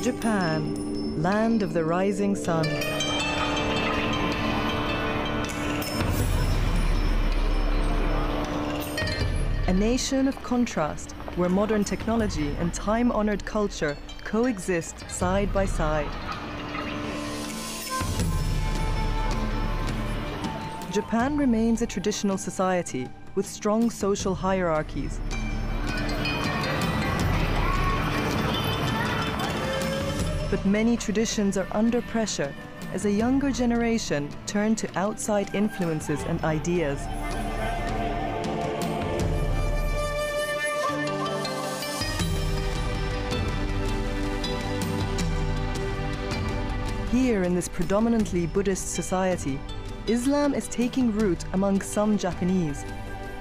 Japan, land of the rising sun. A nation of contrast, where modern technology and time-honored culture coexist side by side. Japan remains a traditional society with strong social hierarchies. But many traditions are under pressure as a younger generation turn to outside influences and ideas. Here in this predominantly Buddhist society, Islam is taking root among some Japanese,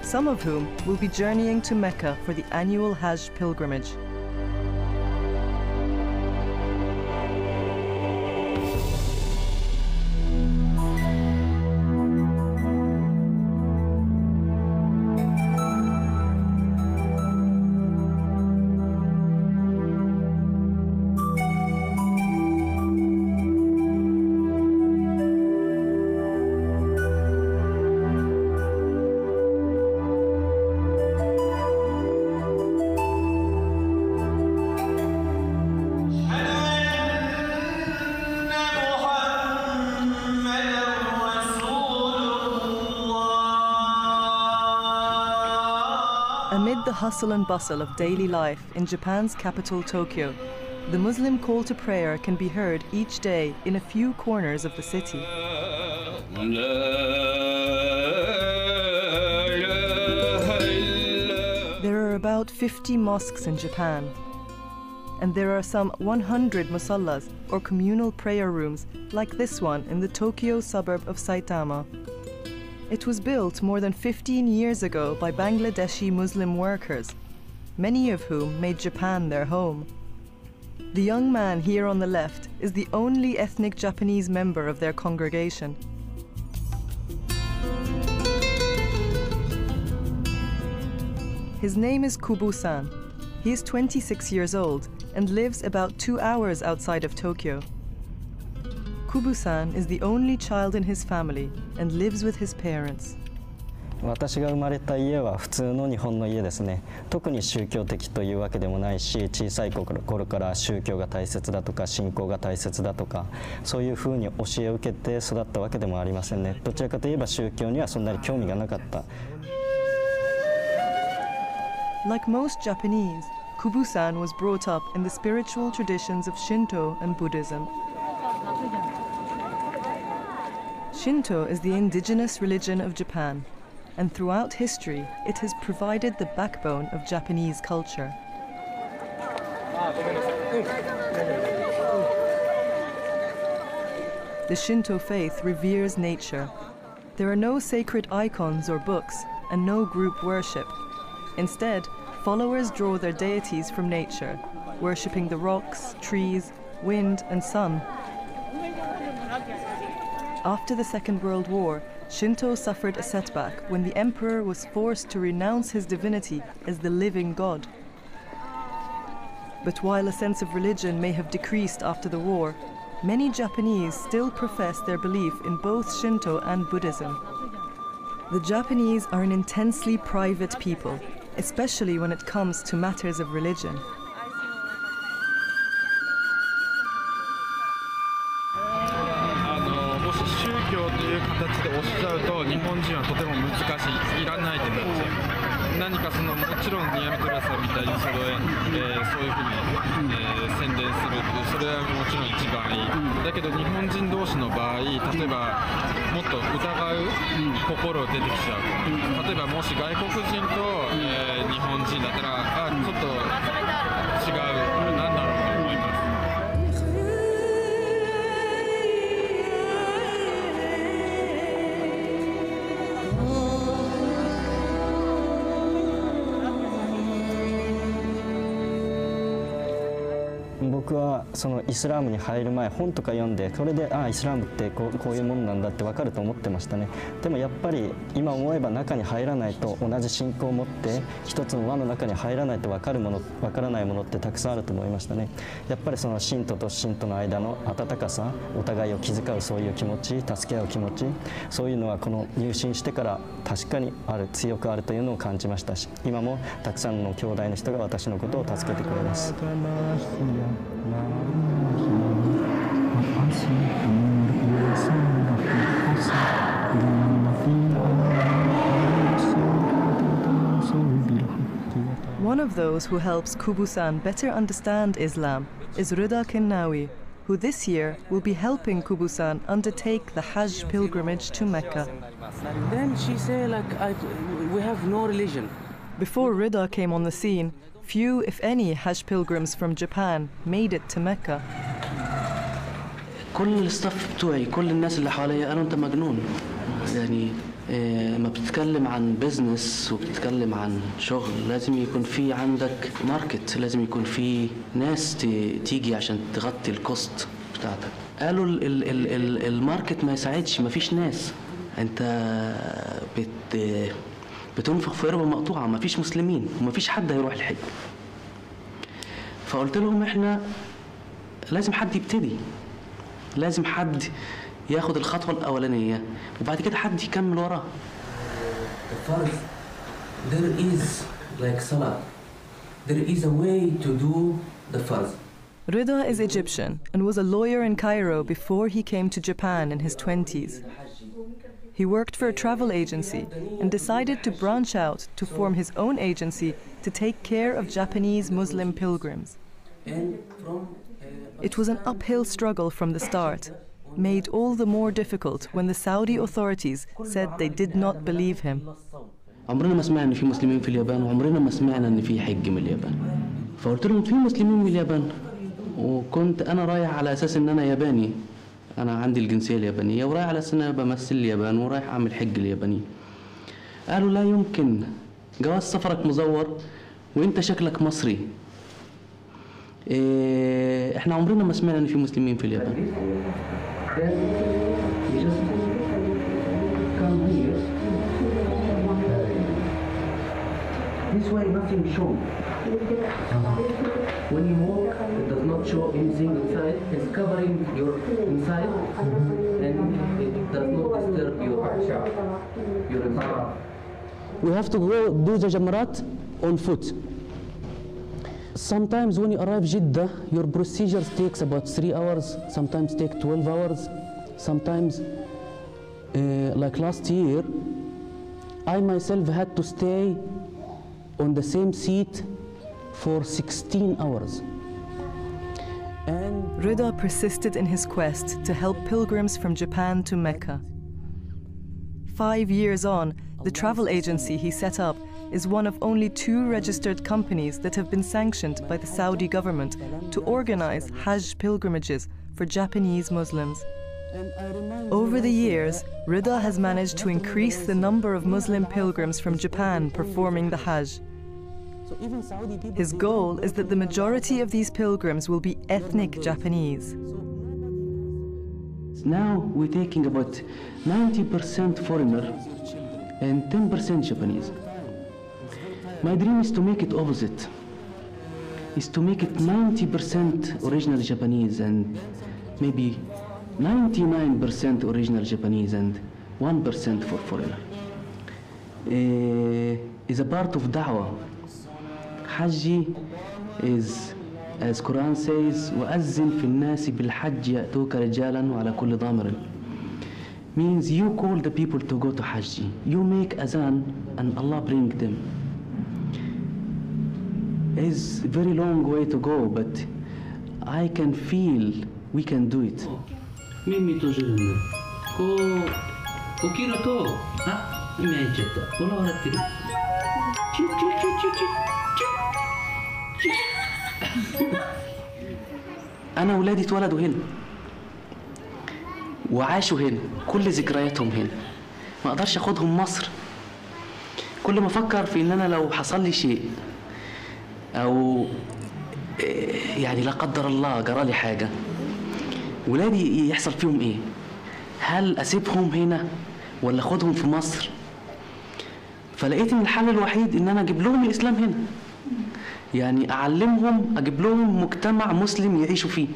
some of whom will be journeying to Mecca for the annual Hajj pilgrimage. Amid the hustle and bustle of daily life in Japan's capital, Tokyo, the Muslim call to prayer can be heard each day in a few corners of the city. There are about 50 mosques in Japan, and there are some 100 musallas, or communal prayer rooms, like this one in the Tokyo suburb of Saitama. It was built more than 15 years ago by Bangladeshi Muslim workers, many of whom made Japan their home. The young man here on the left is the only ethnic Japanese member of their congregation. His name is Kubu-san. He is 26 years old and lives about 2 hours outside of Tokyo. Kubu-san is the only child in his family and lives with his parents. 私が生まれた家は普通の日本の家ですね。特に宗教的というわけでもないし、小さい頃から宗教が大切だとか信仰が大切だとか、そういうふうに教えを受けて育ったわけでもありませんね。どちらかといえば宗教にはそんなに興味がなかった。Like most Japanese, Kubu-san was brought up in the spiritual traditions of Shinto and Buddhism. Shinto is the indigenous religion of Japan, and throughout history it has provided the backbone of Japanese culture. The Shinto faith reveres nature. There are no sacred icons or books, and no group worship. Instead, followers draw their deities from nature, worshipping the rocks, trees, wind, and sun. After the Second World War, Shinto suffered a setback when the emperor was forced to renounce his divinity as the living god. But while a sense of religion may have decreased after the war, many Japanese still profess their belief in both Shinto and Buddhism. The Japanese are an intensely private people, especially when it comes to matters of religion. 日本人はとても難しい、いらないってなっちゃう。何かもちろんニアミトラさんみたいにそういうふうに、宣伝する、それはもちろん一番いい。だけど日本人同士の場合、例えばもっと疑う心出てきちゃう。例えばもし外国人と、日本人だったら、ちょっと違う、なんだろうと思います。僕はそのイスラームに入る前本とか読んでそれでイスラームってこういうものなんだって分かると思ってましたね。でもやっぱり今思えば中に入らないと同じ信仰を持って一つの輪の中に入らないと分かるもの分からないものってたくさんあると思いましたね。やっぱりその信徒と信徒の間の温かさ、お互いを気遣うそういう気持ち、助け合う気持ち、そういうのはこの入信してから確かにある、強くあるというのを感じましたし、今もたくさんの兄弟の人が私のことを助けてくれます。One of those who helps Kubu-san better understand Islam is Rida Kennawi, who this year will be helping Kubu-san undertake the Hajj pilgrimage to Mecca. Then she said, we have no religion. Before Rida came on the scene, few, if any, Hajj pilgrims from Japan made it to Mecca. كل الستاف بتوعي كل الناس اللي حواليا قالوا انت مجنون يعني ما بتتكلم عن بيزنس وبتتكلم عن شغل لازم يكون في عندك ماركت لازم يكون في ناس تيجي عشان تغطي الكوست بتاعتك قالوا الماركت ما يساعدش ما فيش ناس انت بتنفخ في قربة مقطوعة ما فيش مسلمين وما فيش حد هيروح الحج فقلت لهم احنا لازم حد يبتدي لازم حد ياخد الخطوة الأولانية وبعد كده حد يكمل وراه. الفرض there is like salah. There is a way to do the فرض. Rida is Egyptian and was a lawyer in Cairo before he came to Japan in his 20s. He worked for a travel agency and decided to branch out to form his own agency to take care of Japanese Muslim pilgrims. It was an uphill struggle from the start, made all the more difficult when the Saudi authorities said they did not believe him. عمرنا ما سمعنا إن في مسلمين في اليابان وعمرنا ما سمعنا إن في حج من اليابان. فقلت لهم في مسلمين من اليابان وكنت أنا رايح على أساس إن أنا ياباني. أنا عندي الجنسية اليابانية ورايح على أساس إن أنا بمثل اليابان ورايح أعمل حج الياباني. قالوا لا يمكن جواز سفرك مزور وأنت شكلك مصري. إحنا عمرنا ما سمعنا إن في مسلمين في اليابان. This way nothing shows. When you walk, it does not show anything inside. It's covering your inside, and it does not disturb your inside. We have to go do the jamarat on foot. Sometimes when you arrive Jeddah, your procedures takes about 3 hours, sometimes take 12 hours, sometimes like last year, I myself had to stay on the same seat for 16 hours. And Rida persisted in his quest to help pilgrims from Japan to Mecca. 5 years on, the travel agency he set up is one of only 2 registered companies that have been sanctioned by the Saudi government to organize Hajj pilgrimages for Japanese Muslims. Over the years, Rida has managed to increase the number of Muslim pilgrims from Japan performing the Hajj. His goal is that the majority of these pilgrims will be ethnic Japanese. now we're taking about 90% foreigner and 10% Japanese. My dream is to make it opposite, is to make it 90% original Japanese and maybe 99% original Japanese and 1% for foreigner. Is a part of da'wah. Hajj is, as Quran says, وَأَذِّنْ فِي النَّاسِ بِالْحَجِّ يَأْتُوكَ رِجَالًا وَعَلَى كُلِّ ضَامِرٍ. Means you call the people to go to Hajj. You make azan and Allah bring them. It's a very long way to go, but I can feel we can do it. 耳閉じるね。こう起きると、あ、今やっちゃった。笑ってる。チュチュチュチュチュチュチュ。أنا ولادي اتولدوا هنا وعاشوا هنا، كل ذكرياتهم هنا. ما أقدرش أخدهم مصر. كل ما أفكر في إن أنا لو حصل لي شيء أو يعني لا قدر الله جرالي حاجة، ولادي يحصل فيهم ايه؟ هل اسيبهم هنا ولا اخدهم في مصر؟ فلقيت ان الحل الوحيد ان انا اجيب لهم الاسلام هنا، يعني اعلمهم، اجيب لهم مجتمع مسلم يعيشوا فيه.